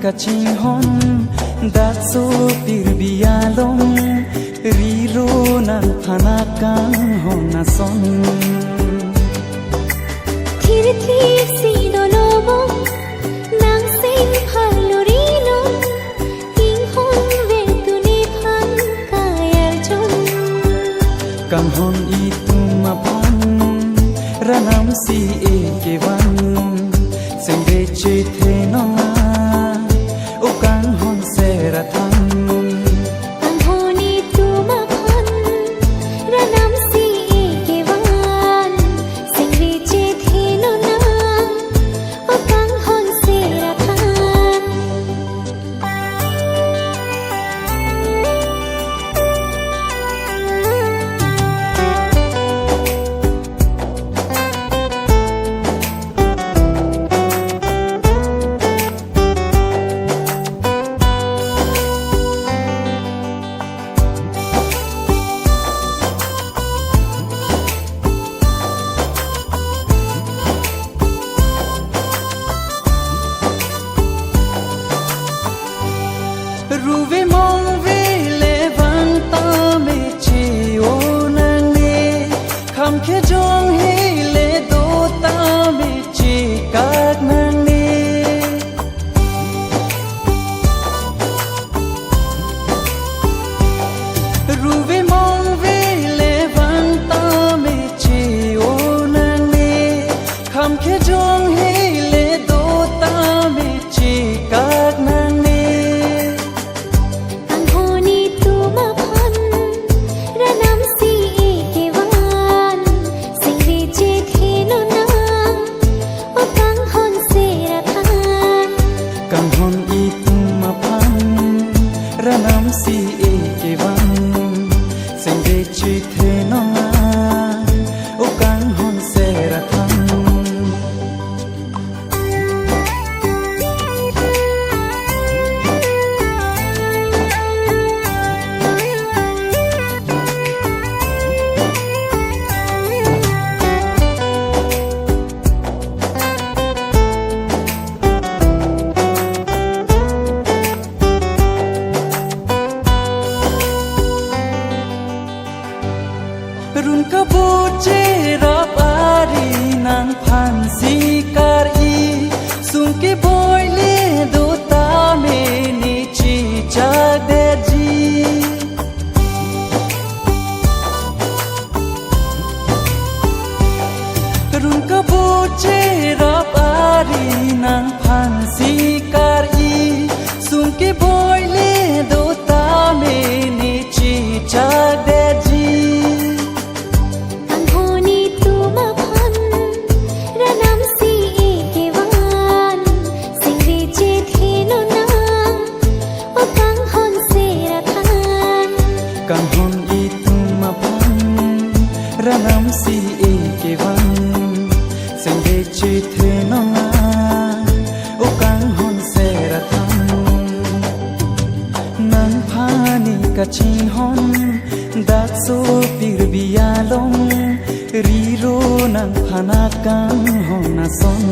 kaching hon dat so pirbialong riro nan phanakang hona son thir thir si dolobo nang sing phalorino king hon ve tuni phan kayal chon kang hon ituma phan ranam si ekewan sengre che the nonga o kang hon sera thang kang honi tuma phan ranam si ekewan sengre che the nona o kang hon sera thang ruve mong ve le vang ta me chi o nang ne kham khe jong he le do ta me chi kak nang ne ruve mong ve le vang ta me chi o nang ne kham khe jong he le do ta me chi kak nang ne ranam si ekewan sengre chi the nonga o kang hon sera thang run ka boche rapari nang phan si kar i sung ke boy le do ta me ni chi cha de ji run ka boche rapari nang phan si kar i sung ke boy le do ta me ni chi cha de ji kang hon ituma phan ranam si ekewan sengre chi the nonga o kang hon sera thang nan phani kaching hon dat so pirbialong riro nan phanakang hona son